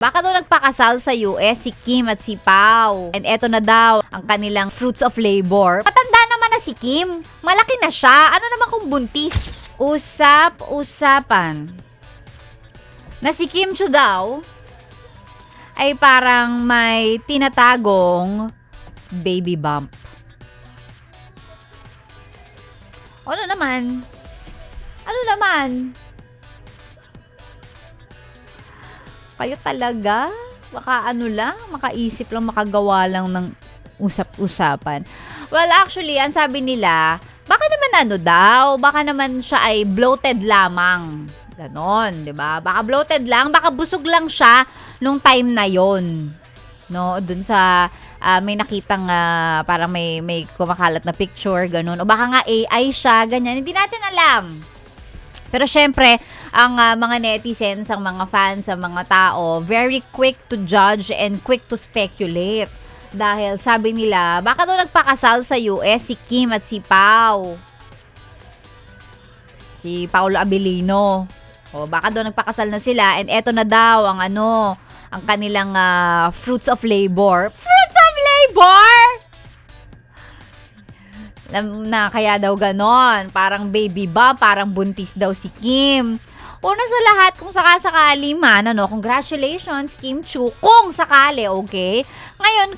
Baka daw nagpakasal sa US si Kim at si Pao. And eto na daw ang kanilang fruits of labor. Matanda naman na si Kim. Malaki na siya. Ano naman kung buntis? Usap-usapan na si Kim Chiu daw ay parang may tinatagong baby bump. Ano naman? Ano naman? Kayo talaga? Baka ano lang, makaisip lang, makagawa lang ng usap-usapan. Well, actually, ang sabi nila, baka naman ano daw, baka naman siya ay bloated lamang. Ganon, di ba? Baka bloated lang, baka busog lang siya nung time na yon. No, dun sa may nakitang parang may kumakalat na picture, ganun. O baka nga AI siya, ganyan. Hindi natin alam. Pero syempre, ang mga netizens, ang mga fans, ang mga tao, very quick to judge and quick to speculate. Dahil sabi nila, baka daw nagpakasal sa US si Kim at si Pao. Si Paolo Abilino. O baka daw nagpakasal na sila and eto na daw ang ang kanilang fruits of labor. Fruits of labor! Na kaya daw ganon. Parang baby ba? Parang buntis daw si Kim. Una sa lahat, kung sakasakali man, congratulations, Kim Chiu. Kung sakali, okay? Ngayon,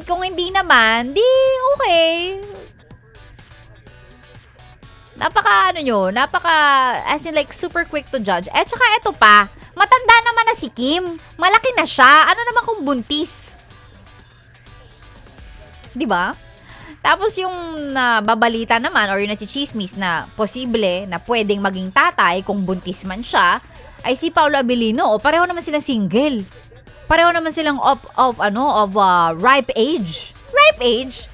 kung hindi naman, di okay. As in like, super quick to judge. Eh, tsaka eto pa, matanda naman na si Kim. Malaki na siya. Ano naman kung buntis? Diba? Tapos yung babalita naman or yung nachichismis na posible na pwedeng maging tatay kung buntis man siya ay si Paolo Abilino. O pareho naman silang single. Pareho naman silang of ripe age. Ripe age?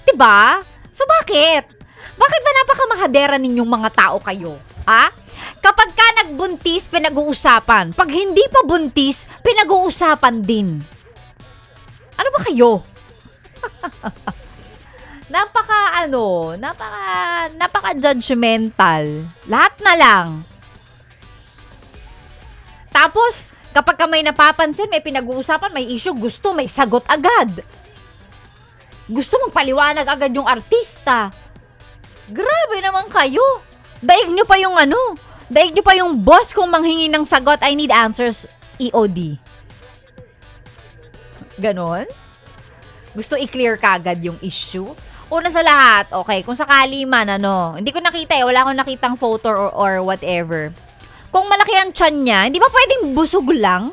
Diba? So bakit? Bakit ba napakamahadera ninyong mga tao kayo? Ha? Kapag ka nagbuntis, pinag-uusapan. Pag hindi pa buntis, pinag-uusapan din. Ano ba kayo? napaka judgmental. Lahat na lang. Tapos, kapag ka may napapansin, may pinag-uusapan, may issue, gusto, may sagot agad. Gusto magpaliwanag agad yung artista. Grabe naman kayo. Daig nyo pa yung boss kung manghingi ng sagot, I need answers, EOD. Ganon? Gusto i-clear kagad yung issue? Una sa lahat, okay, kung sakali man, hindi ko nakita wala akong nakitang photo or whatever. Kung malaki ang tiyan niya, hindi ba pwedeng busog lang?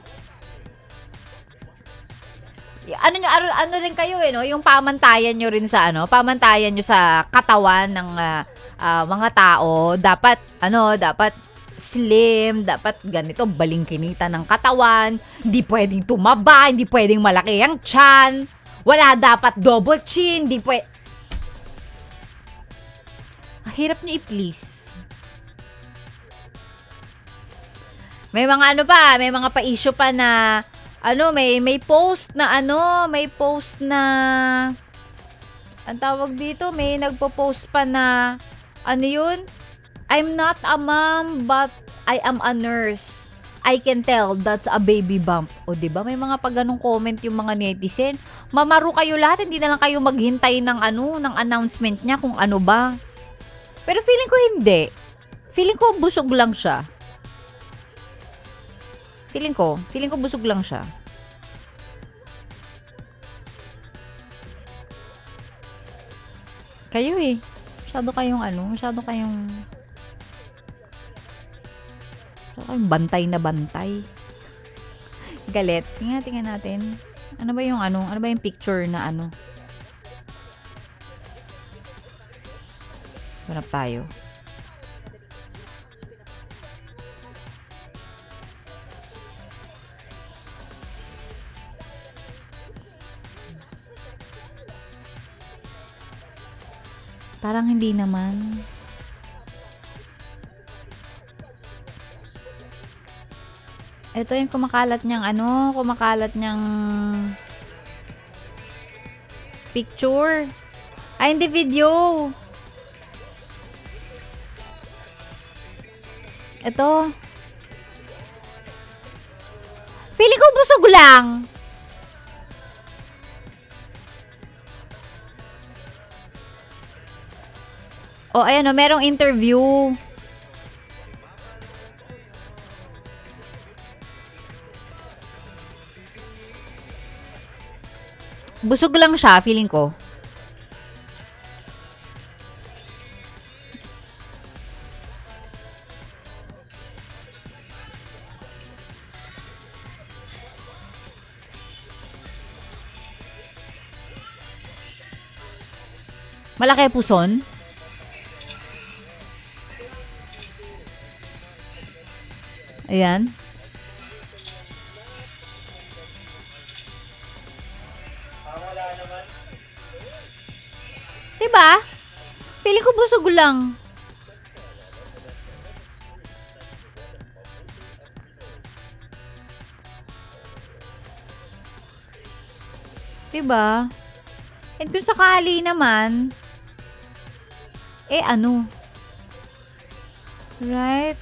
Ano rin kayo no? Yung pamantayan nyo rin sa pamantayan nyo sa katawan ng mga tao, dapat slim, dapat ganito, balingkinita ng katawan, hindi pwedeng tumaba, hindi pwedeng malaki ang tiyan, wala dapat double chin, hindi pwede. Hirap nyo i-please. May mga may mga pa-issue pa na may post na ang tawag dito, may nagpo-post pa na yun? I'm not a mom but I am a nurse. I can tell that's a baby bump. O diba? May mga ganung comment yung mga netizen. Mamaro kayo lahat, hindi na lang kayo maghintay ng ng announcement niya kung ano ba. Pero feeling ko hindi. Feeling ko busog lang siya. Feeling ko busog lang siya. Kayo masyado kayong bantay na bantay. Galit. Tingnan natin. Ano ba yung picture na Hanap tayo. Parang hindi naman. Ito yung kumakalat niyang picture. Ay, hindi video. Ito. Feeling ko busog lang. O, ayan o, merong interview. Busog lang siya, feeling ko. Malaki puson. Ayan. Diba? Feeling ko busog lang. Diba? And kung sakali naman, ano? Right?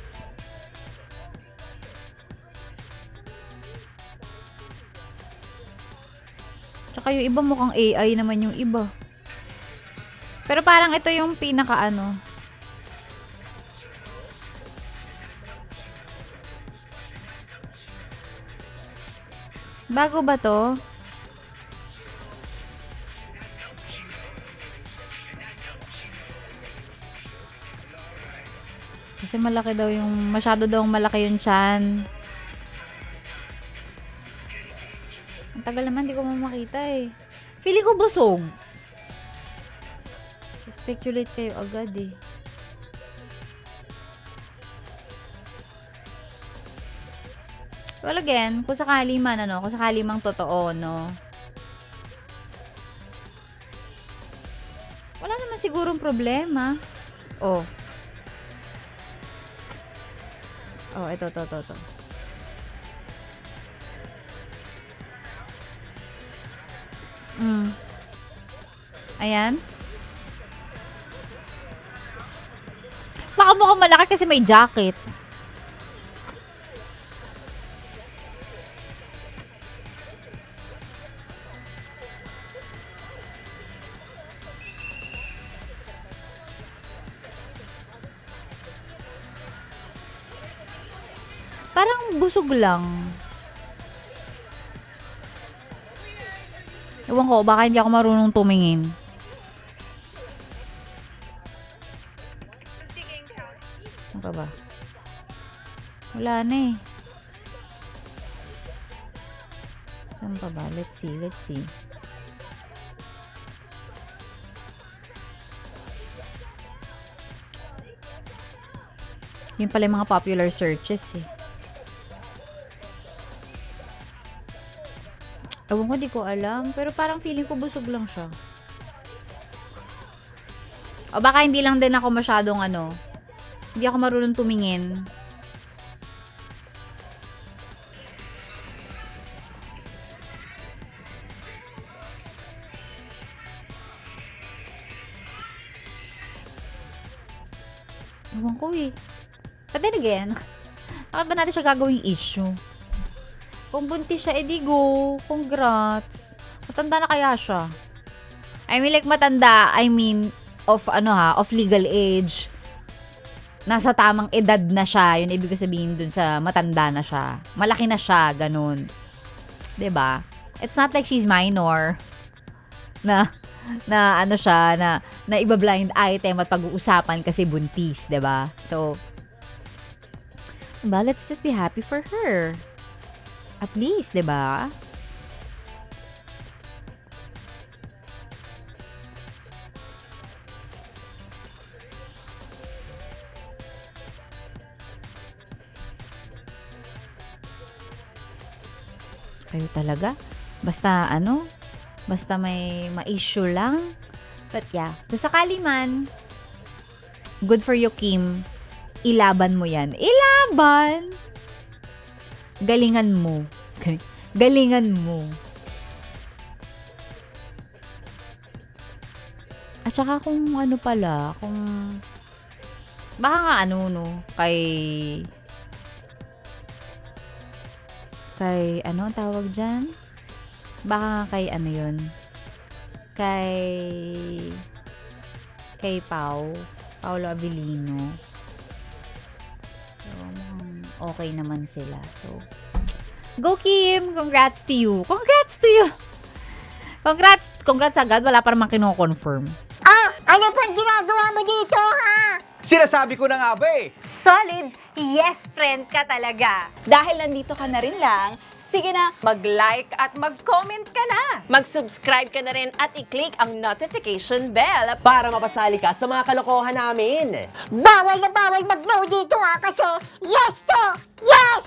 Tsaka yung iba mukhang AI naman yung iba. Pero parang ito yung pinaka ano. Bago ba to? Kasi malaki daw yung, masyado daw malaki yung tiyan. Ang tagal naman, di ko makita eh. Feeling ko busog. Speculate kayo agad eh. Well again, kung sakali man ano, kung sakali mang totoo, no. Wala naman sigurong problema. Oh. Oh, ito. Ayan. Baka mukhang malaki kasi may jacket. Parang busog lang. Ewan ko, baka hindi ako marunong tumingin. Ano pa ba? Wala na eh. Ano pa ba? Let's see. Yun pala yung mga popular searches eh. Ewan ko, di ko alam. Pero parang feeling ko busog lang siya. O baka hindi lang din ako masyadong ano. Hindi ako marunong tumingin. Ewan ko eh. But then again, bakit ba natin siya gagawing issue? Kung buntis siya, edi go. Congrats. Matanda na kaya siya? I mean, like matanda, of legal age. Nasa tamang edad na siya. Yun ibig sabihin dun sa matanda na siya. Malaki na siya, ganun. 'Di ba? It's not like she's minor. Na ano siya, na iba-blind item at pag-uusapan kasi buntis, 'di ba? So, let's just be happy for her. At least, 'di ba? Kayo talaga. Basta may ma-issue lang. But yeah, kung sakali man, good for you, Kim. Ilaban mo yan. Ilaban! Galingan mo. Galingan mo. At saka kung ano pala, kung baka nga kay kay, ano ang tawag dyan? Baka nga kay ano yun? Kay Paolo Abilino. So, mukhang okay naman sila. So, go Kim! Congrats to you! Congrats to you! Congrats agad. Wala pa naman kino-confirm. Ano pang ginagawa mo dito, ha? Sinasabi ko na nga ba eh. Solid yes friend ka talaga. Dahil nandito ka na rin lang, sige na, mag-like at mag-comment ka na. Mag-subscribe ka na rin at i-click ang notification bell Para mapasali ka sa mga kalokohan namin. Bawal na bawal mag-no dito, ha? Kasi yes to yes!